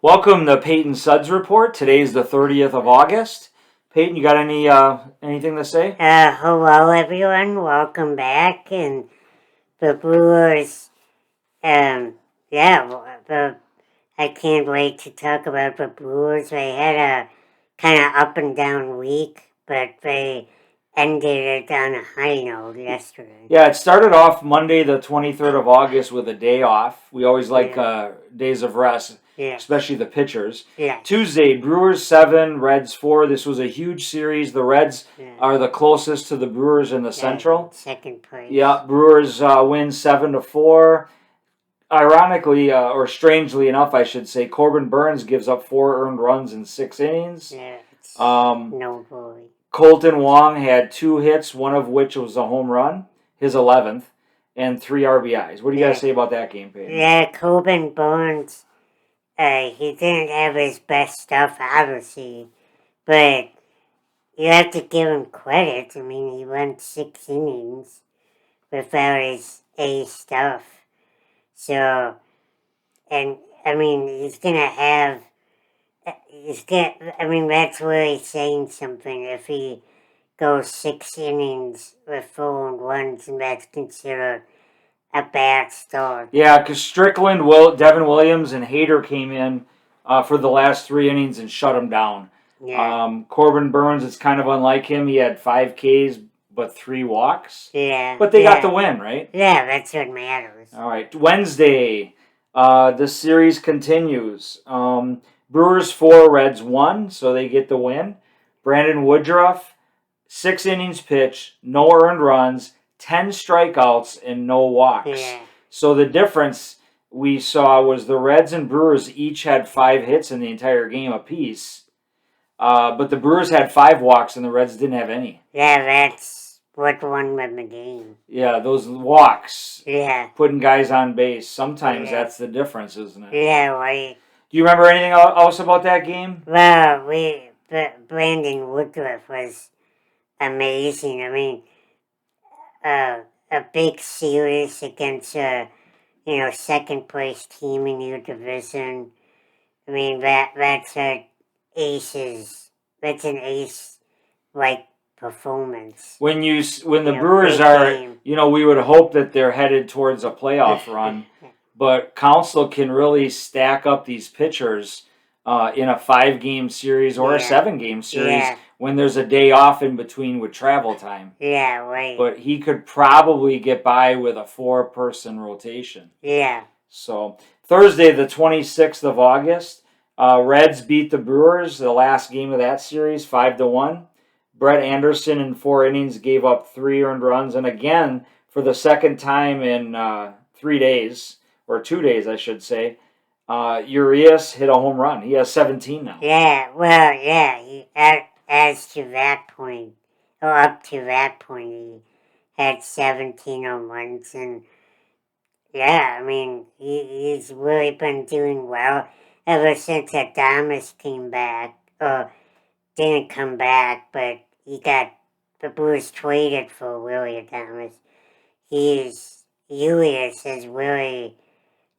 Welcome to Peyton Suds Report. Today's the 30th of August. Peyton, you got anything to say? Hello everyone, welcome back, and the Brewers, I can't wait to talk about the Brewers. They had a kind of up and down week, but they ended it on a high note yesterday. Yeah, it started off Monday the 23rd of August with a day off. We always like days of rest, especially the pitchers. Yeah. Tuesday, Brewers 7, Reds 4. This was a huge series. The Reds are the closest to the Brewers in the Central. Second place. Yeah, Brewers win 7-4. Ironically, or strangely enough, I should say, Corbin Burnes gives up 4 earned runs in 6 innings. Yeah, no goalie. Colton Wong had 2 hits, one of which was a home run, his 11th, and 3 RBIs. What do you guys say about that game, Peyton? Yeah, Corbin Burnes, he didn't have his best stuff, obviously, but you have to give him credit. I mean, he went 6 innings without his A stuff. So, and, I mean, that's really saying something if he goes 6 innings with 4 runs, and that's considered a bad start. Yeah, because Strickland, Devin Williams, and Hader came in for the last 3 innings and shut him down. Yeah. Corbin Burnes, it's kind of unlike him. He had 5 Ks but 3 walks. Yeah. But they got the win, right? Yeah, that's what matters. All right. Wednesday, the series continues. Brewers 4, Reds 1, so they get the win. Brandon Woodruff, 6 innings pitched, no earned runs, 10 strikeouts, and no walks. Yeah. So the difference we saw was the Reds and Brewers each had 5 hits in the entire game apiece. But the Brewers had 5 walks and the Reds didn't have any. Yeah, that's what won them the game. Yeah, those walks. Yeah. Putting guys on base. Sometimes that's the difference, isn't it? Yeah, right. Do you remember anything else about that game? Well, Brandon Woodruff was amazing. I mean, a big series against second place team in your division. I mean, that's an ace like performance. When the Brewers are, we would hope that they're headed towards a playoff run, but Council can really stack up these pitchers in a 5-game series or a 7-game series when there's a day off in between with travel time. Yeah, right. But he could probably get by with a 4-person rotation. Yeah. So Thursday, the 26th of August, Reds beat the Brewers, the last game of that series, 5-1. Brett Anderson in 4 innings gave up 3 earned runs, and again, for the second time in 3 days, or 2 days, I should say, Urias hit a home run. He has 17 now. Yeah, well, yeah, up to that point, he had 17 home runs, and yeah, I mean, he's really been doing well ever since Adames came back, or didn't come back, but the Brewers traded for Willie Adames. Urias has really,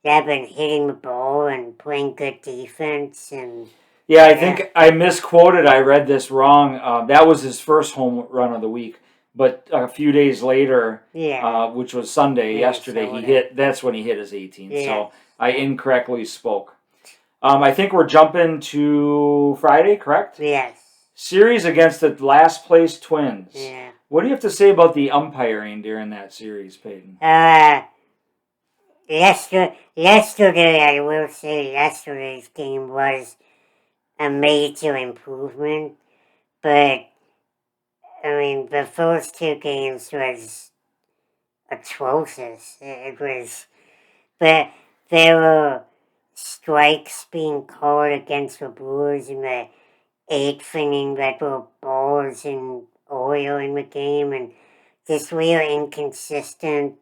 they've been hitting the ball and playing good defense, and yeah, I think I misquoted. I read this wrong. That was his first home run of the week. But a few days later, which was Sunday, yesterday, that's when he hit his 18th. Yeah. So I incorrectly spoke. I think we're jumping to Friday, correct? Yes. Series against the last place Twins. Yeah. What do you have to say about the umpiring during that series, Peyton? Yesterday, I will say yesterday's game was a major improvement, but I mean, the first 2 games was atrocious. But there were strikes being called against the Brewers in the 8th inning that were balls and oil in the game, and just real inconsistent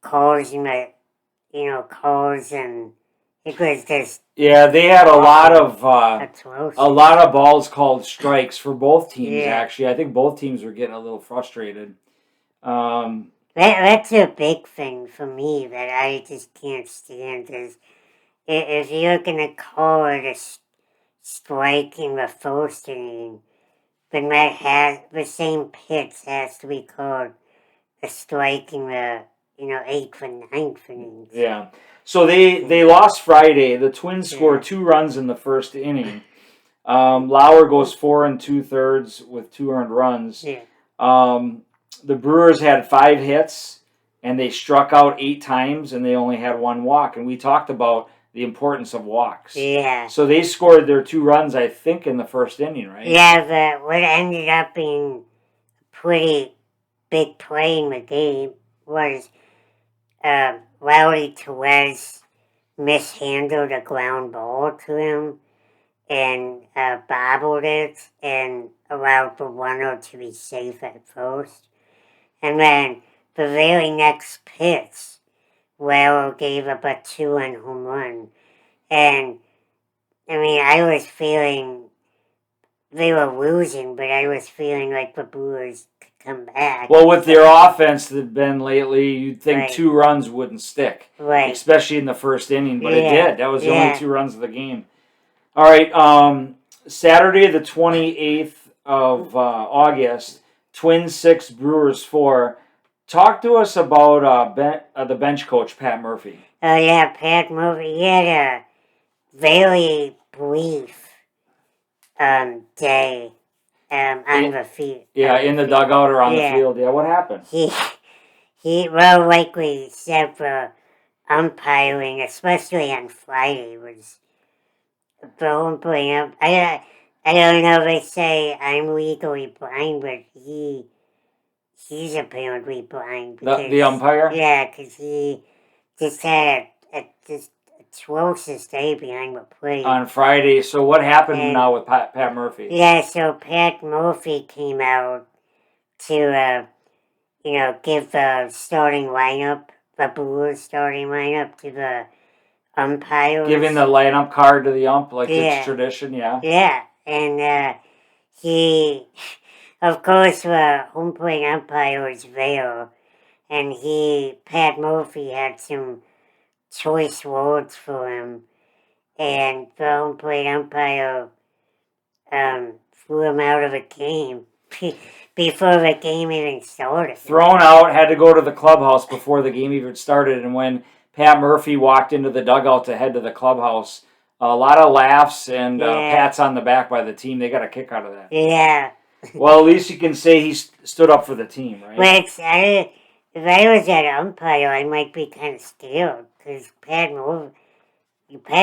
calls and it was just... Yeah, they had a lot of balls called strikes for both teams, actually. I think both teams were getting a little frustrated. That's a big thing for me that I just can't stand is if you're gonna call it a strike in the first inning, then the same pitch has to be called a strike in the 8th and 9th innings. Yeah. So they lost Friday. The Twins scored 2 runs in the first inning. Lauer goes 4 2/3 with 2 earned runs. Yeah. The Brewers had 5 hits, and they struck out 8 times, and they only had 1 walk. And we talked about the importance of walks. Yeah. So they scored their 2 runs, I think, in the first inning, right? Yeah, but what ended up being a pretty big play in the game was Rowdy Tellez mishandled a ground ball to him and bobbled it and allowed the runner to be safe at first. And then the very next pitch, Lauer gave up a 2-run home run. And, I mean, I was feeling they were losing, but I was feeling like the Brewers could come back. Well, with their offense that had been lately, you'd think Right. 2 runs wouldn't stick. Right. Especially in the first inning, but it Yeah. did. That was the only 2 runs of the game. All right, Saturday the 28th of August, Twins 6, Brewers 4. Talk to us about the bench coach, Pat Murphy. Oh, yeah, Pat Murphy. He had a very brief day on the field. Yeah, in the dugout or on Yeah. the field. Yeah, what happened? Well, like we said, for umpiring, especially on Friday, was bring up. I don't know if they say I'm legally blind, but he's apparently blind. Because, The umpire? Yeah, because he just had a atrocious day behind the plate. On Friday. So what happened And- now with Pat Murphy? Yeah, so Pat Murphy came out to, give the starting lineup, the Brewers starting lineup to the umpires. Giving the lineup card to the ump like Yeah. it's tradition, yeah. Yeah, and he, of course, the home plate umpire was there, and Pat Murphy had some choice words for him, and the home plate umpire threw him out of the game before the game even started. Thrown out, had to go to the clubhouse before the game even started, and when Pat Murphy walked into the dugout to head to the clubhouse, a lot of laughs and pats on the back by the team. They got a kick out of that. Yeah. Well, at least you can say he stood up for the team, right? But if I was that umpire, I might be kind of scared, because Pat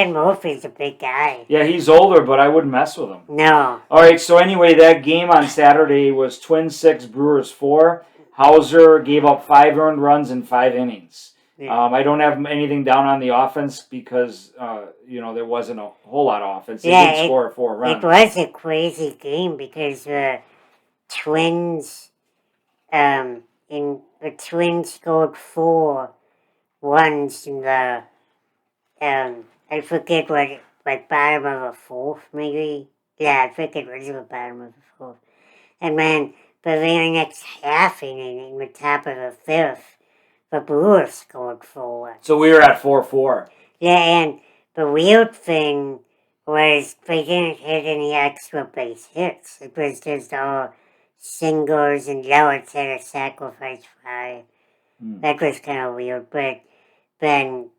Murphy's a big guy. Yeah, he's older, but I wouldn't mess with him. No. All right, so anyway, that game on Saturday was Twins 6, Brewers 4. Hauser gave up 5 earned runs in 5 innings. Yeah. I don't have anything down on the offense because, there wasn't a whole lot of offense. They did score 4 runs. It was a crazy game because the Twins, scored 4 runs in the, I forget bottom of the 4th, maybe? Yeah, I think it was the bottom of the 4th. And then the very next half inning, in the top of the 5th, the Brewers scored 4 runs. So we were at 4-4. Yeah, and the weird thing was they didn't hit any extra base hits. It was just all singles, and Yelich had a sacrifice fly. That was kind of weird, but then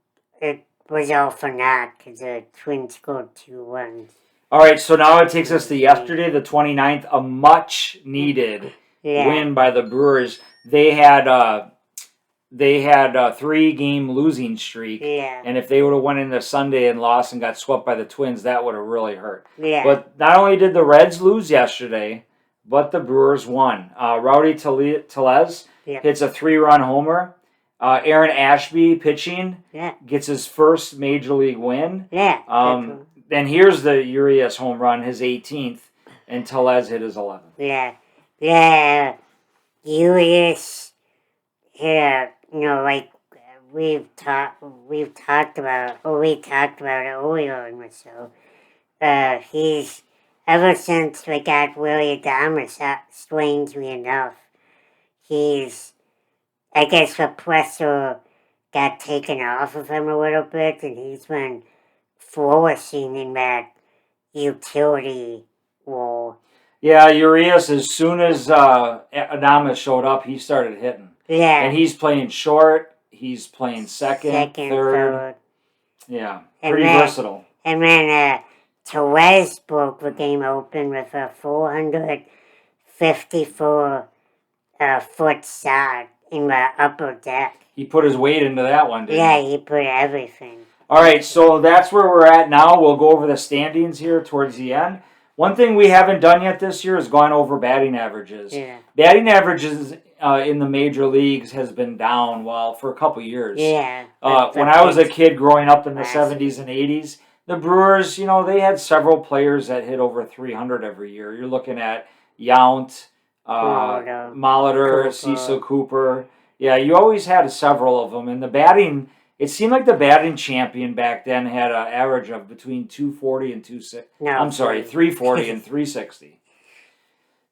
it was all for naught because the Twins scored 2 runs. All right, so now it takes us to yesterday, the 29th, a much-needed win by the Brewers. They had a 3-game losing streak, and if they would have went into Sunday and lost and got swept by the Twins, that would have really hurt. Yeah. But not only did the Reds lose yesterday, but the Brewers won. Rowdy Tellez hits a 3-run homer. Aaron Ashby pitching gets his first major league win. Yeah. Then here's the Urias home run, his 18th, and Tellez hit his 11th. Yeah. Urias hit like we talked about it earlier in the show. He's ever since we got Willie Adames, strangely enough, I guess the pressure got taken off of him a little bit, and he's been flourishing in that utility role. Yeah, Urias, as soon as Adames showed up, he started hitting. Yeah. And he's playing short, he's playing second, third. Yeah, pretty versatile. And then Therese broke the game open with a 454 foot shot in the upper deck. He put his weight into that one, didn't he? Yeah, he put everything. All right, so that's where we're at now. We'll go over the standings here towards the end. One thing we haven't done yet this year is gone over batting averages. Yeah. Batting averages in the major leagues has been down, for a couple years. Yeah. When I was a kid growing up in the 70s and 80s, the Brewers, they had several players that hit over 300 every year. You're looking at Yount, Molitor, Cecil Cooper. Yeah, you always had several of them. And the batting, it seemed like the batting champion back then had an average of between 240 and 340 and 360.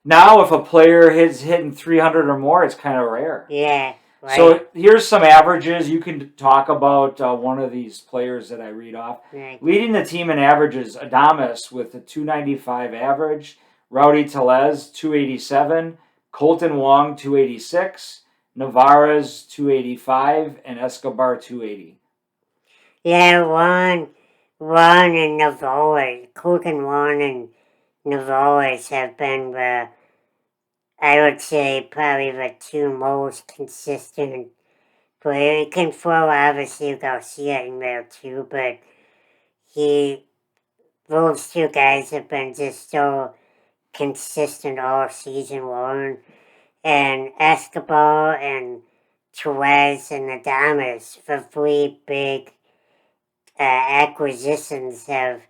Now, if a player is hitting 300 or more, it's kind of rare. Yeah. Right. So here's some averages. You can talk about one of these players that I read off. Right. Leading the team in averages, Adames with a 295 average, Rowdy Tellez 287, Colton Wong 286, Navarez 285, and Escobar 280. Yeah, Juan and Navarez, Colton Juan and Navarez have been I would say probably the two most consistent players. You can throw obviously Garcia in there too, but those two guys have been just so consistent all season long. And Escobar and Therese and Adames, the three big acquisitions have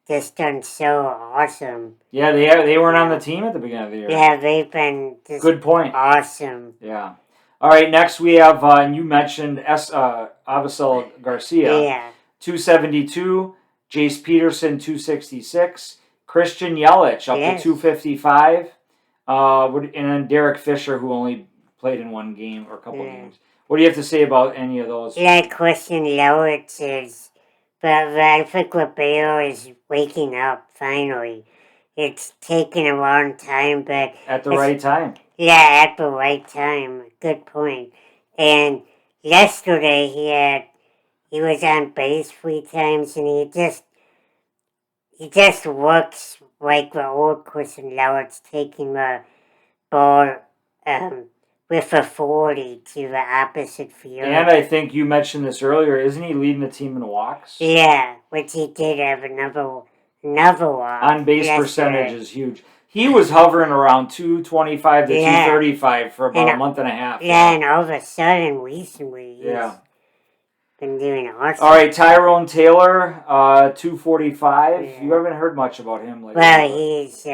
just done so awesome. Yeah, they weren't on the team at the beginning of the year. Yeah, they've been just good point. Awesome. Yeah. All right, next we have, and you mentioned Avisel Garcia. Yeah. 272, Jace Peterson 266, Christian Yelich up to 255, and then Derek Fisher, who only played in one game or a couple games. What do you have to say about any of those? Yeah, Christian Yelich is... But I think LeBail is waking up, finally. It's taken a long time, but... At the right time. Yeah, at the right time. Good point. And yesterday he was on base 3 times, and he just looks like the old Christian Yelich, taking the ball with authority to the opposite field. And I think you mentioned this earlier. Isn't he leading the team in walks? Yeah, which he did have another walk. On base percentage is huge. He was hovering around 225 to 235 for about a month and a half. Yeah, and all of a sudden, recently, he's been doing awesome. All right, Tyrone Taylor, 245. Yeah. You haven't heard much about him lately. Well, he's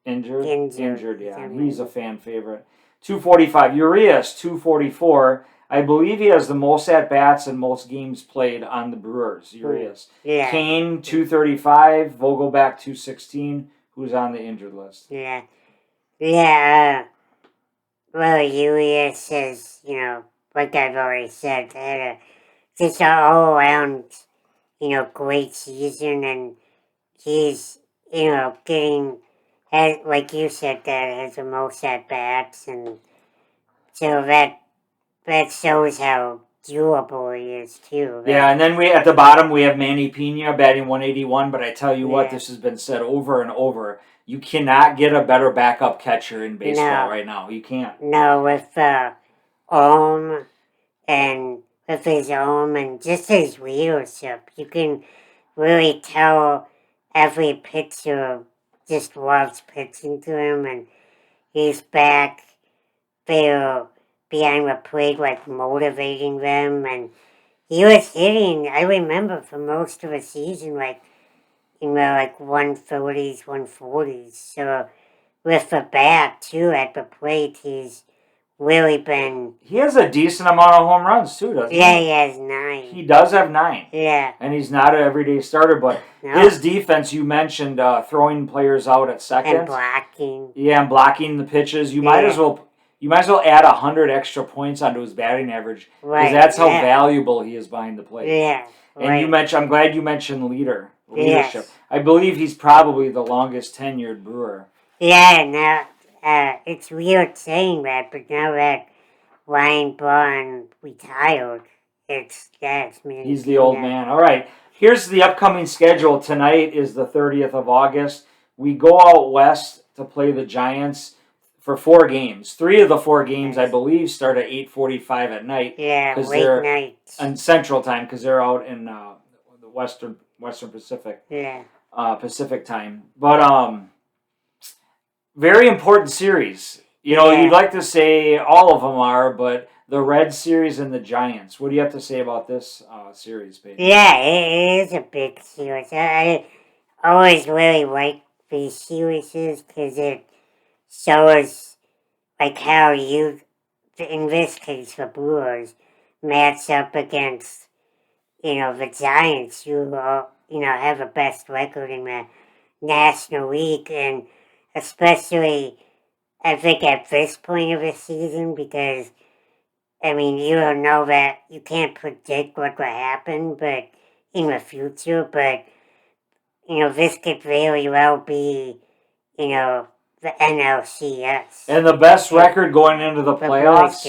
injured, yeah. He's a fan favorite. 245. Urias, 244. I believe he has the most at-bats and most games played on the Brewers, Urias. Yeah. Kane, 235. Vogelback, 216, who's on the injured list. Yeah. Yeah, well, Urias is, like I've already said, had just an all-around, great season, and he's, getting... like you said, that has the most at-bats, and so that shows how durable he is, too. Right? Yeah, and then at the bottom, we have Manny Pina batting 181, but I tell you what, this has been said over and over. You cannot get a better backup catcher in baseball right now. You can't. No, with with his arm and just his leadership, you can really tell every pitcher just loves pitching to him, and he's back there behind the plate, like motivating them, and he was hitting, I remember, for most of the season, like 130s, 140s, so with the bat, too, at the plate, he's really been... He has a decent amount of home runs, too, doesn't he? Yeah, he has 9. He does have 9. Yeah. And he's not an everyday starter, but his defense, you mentioned throwing players out at second. And blocking. Yeah, and blocking the pitches. You might as well add 100 extra points onto his batting average. Because that's how valuable he is behind the plate. Yeah. And I'm glad you mentioned leadership. Yes. I believe he's probably the longest tenured brewer. Yeah, now, it's weird saying that, but now that Ryan Braun retired, it's Manny He's the old Pina. man. All right. Here's the upcoming schedule. Tonight is the 30th of August. We go out west to play the Giants for 4 games. 3 of the 4 games, I believe, start at 8:45 at night. Yeah, they're late night. on Central Time because they're out in the Western Pacific. Yeah. Pacific Time. But very important series. You'd like to say all of them are, but the Reds series and the Giants. What do you have to say about this series, Peyton? Yeah, it is a big series. I always really like these series because it shows like how you, in this case, the Brewers, match up against, the Giants, who have the best record in the National League, and especially, I think at this point of the season, because you don't know that you can't predict what will happen, but in the future, but this could very well be, the NLCS. And the best record going into the playoffs.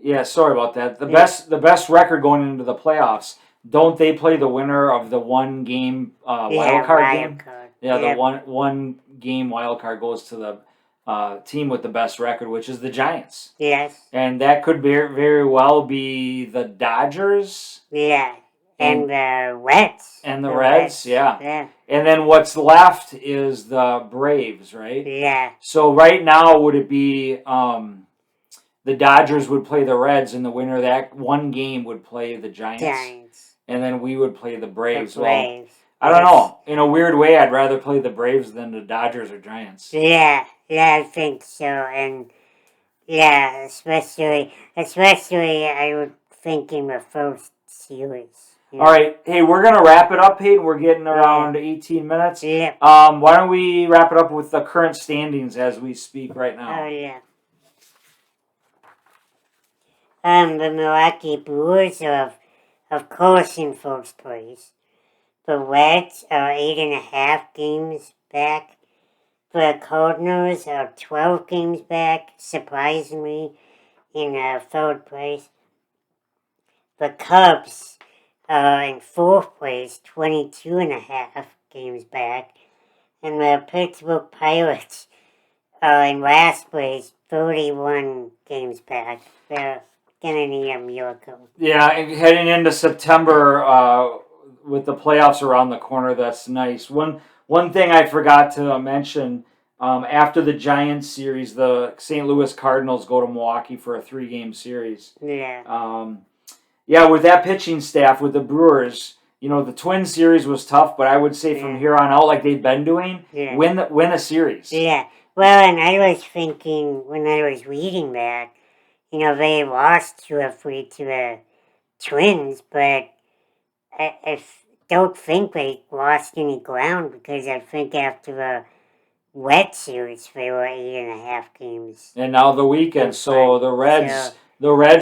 Yeah, sorry about that. The best record going into the playoffs. Don't they play the winner of the 1 game wild card game? Yeah, the one game wild card goes to the team with the best record, which is the Giants. Yes. And that could very well be the Dodgers. Yeah. And the Reds. And the Reds, yeah. And then what's left is the Braves, right? Yeah. So right now, would it be the Dodgers would play the Reds, and the winner of that 1 game would play the Giants. And then we would play the Braves. Well, I don't know. In a weird way, I'd rather play the Braves than the Dodgers or Giants. Yeah, I think so. And yeah, especially I would think in the first series. All right. Hey, we're going to wrap it up, Peyton. We're getting around 18 minutes. Yeah. Why don't we wrap it up with the current standings as we speak right now? Oh, yeah. The Milwaukee Brewers are, of course, in first place. The Reds are 8.5 games back. The Cardinals are 12 games back, surprisingly, in third place. The Cubs are in fourth place, 22.5 games back. And the Pittsburgh Pirates are in last place, 31 games back. They're gonna need a miracle. Yeah, and heading into September with the playoffs around the corner, that's nice. One thing I forgot to mention, after the Giants series, the St. Louis Cardinals go to Milwaukee for a 3-game series. Yeah. Yeah, with that pitching staff, with the Brewers, the Twin series was tough, but I would say from here on out, like they've been doing, win a series. Yeah. Well, and I was thinking when I was reading that, they lost 2 or 3 to the Twins, but I don't think they lost any ground because I think after the Red series they were 8.5 games. And now the weekend, so the Reds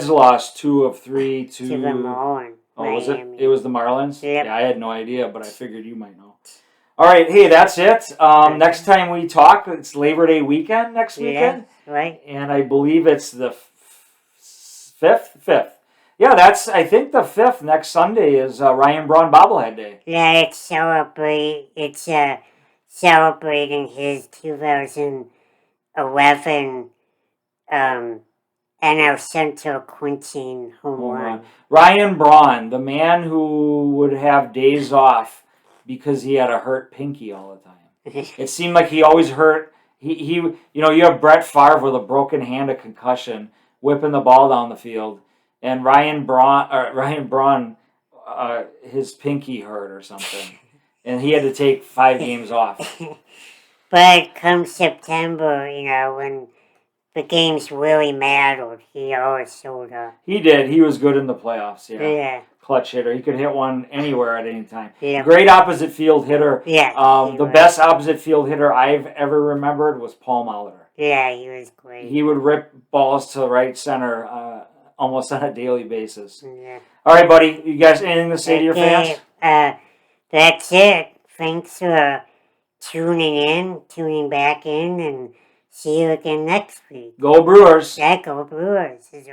lost 2 of 3 to the Marlins. Oh, was it? It was the Marlins? Yep. Yeah, I had no idea, but I figured you might know. All right, hey, that's it. Next time we talk, it's Labor Day weekend next weekend. Right. And I believe it's the 5th. Yeah, I think the 5th next Sunday is Ryan Braun Bobblehead Day. Yeah, it's celebrating his 2011 NL Central clinching home run. Ryan Braun, the man who would have days off because he had a hurt pinky all the time. It seemed like he always hurt. You have Brett Favre with a broken hand, a concussion, whipping the ball down the field, and Ryan Braun, his pinky hurt or something, and he had to take 5 games off. But come September, when the games really mattered, he always showed up. He did. He was good in the playoffs. Yeah. Clutch hitter. He could hit one anywhere at any time. Yeah. Great opposite field hitter. Yeah. The best opposite field hitter I've ever remembered was Paul Molitor. Yeah, he was great. He would rip balls to right center almost on a daily basis. Yeah. All right, buddy. You guys anything to say to your fans? That's it. Thanks for tuning back in, and see you again next week. Go Brewers. Yeah, go Brewers.